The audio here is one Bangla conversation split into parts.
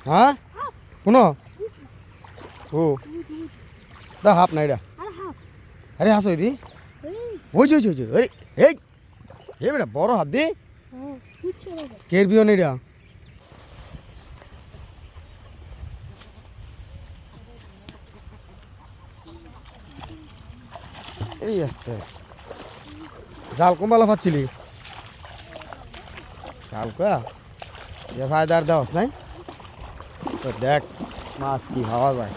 হ্যাঁ শুনো ও দা হাফ নাই রা আরে হাসো দি ওই যে আরে এই এ বেটা বড় হাত দি কেরবিও নেই রা এই আসতে জাল কমবালা পাচ্ছিলি কালকা যে ফায়দার দেওয়াস নাই তো দেখ মাছ কি খাওয়া যায়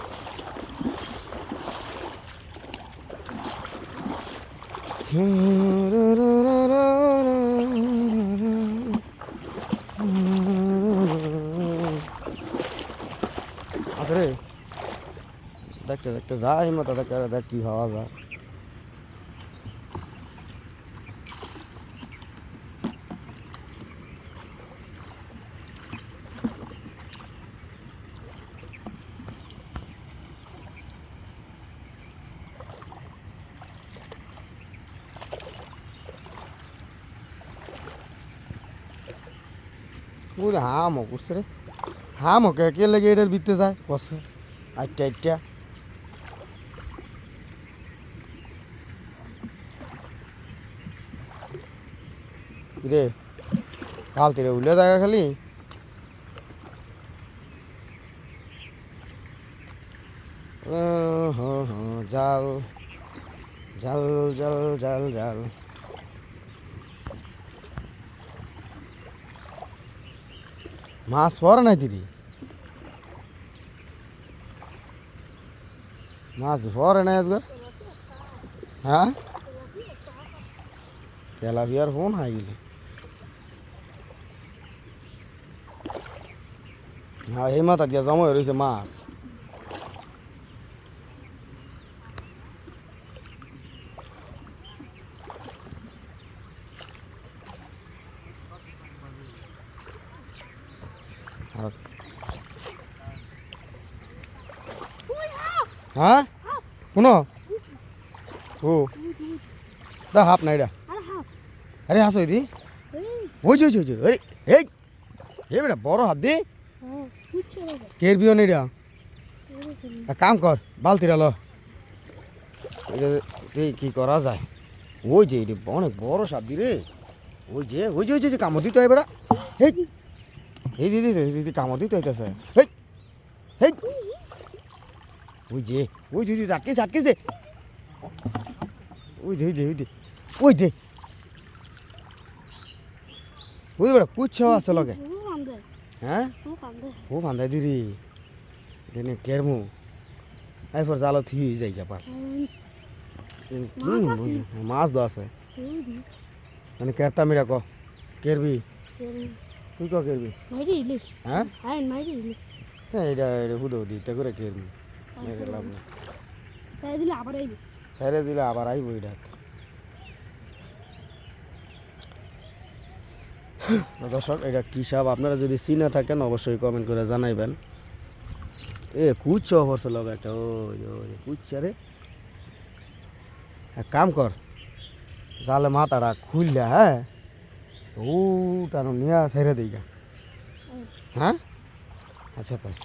আছে রে দেখতে দেখতে যাই মতো দেখে দেখ কি খাওয়া যায় পুরো হামও করছে রে হামও কে লেগে এটার বিতে যায় কষে আটটা আটটা রে কালতে রে উঠলে দেখা খালি জাল জাল জাল জাল জাল মাছ পরে নাই দিদি মাছ পরে নাই আজকে হ্যাঁ তেলাপিয়ার ফোন হাই গেলি হ্যাঁ এই মাথা দিয়া জমা রয়েছে মাছ হ্যাঁ শুনো ও দা হাফ নাই রা আরে হাসো দি ওই যে আরে এই এ বেটা বড় হাত দি কেরবিও নেই রা এক কাম কর বালতিরা লো এই কি করা যায় ওই যে অনেক বড় সাপ রে ওই যে কামড় দিতে হয় বেড়া এই দিদি কামড় দিতে হইতেছে এই ওই যে আটকেছে ওই বেড়া কুচ্ছ আছে লগে হ্যাঁ ও ফান্দাই দিরি দেনে কেরমু এরপর জালো থি যাই যাবার মাছ দো আছে মানে কেরতা মিরা ক কেরবি তুই ক কেরবি হ্যাঁ এটা হুদো দিতে করে কেরবি লাভ না সাইরে দিলে আবার আইব এটা দর্শক এটা কী সাপ আপনারা যদি চিনে থাকেন অবশ্যই কমেন্ট করে জানাইবেন কুচ্ছ অবশ্য লগে একটা ওই কুচ্ছা রে এক কাম কর জালে মাথাটা খুললে হ্যাঁ ও টানো নিয়ে ছেড়ে দিই হ্যাঁ আচ্ছা তাই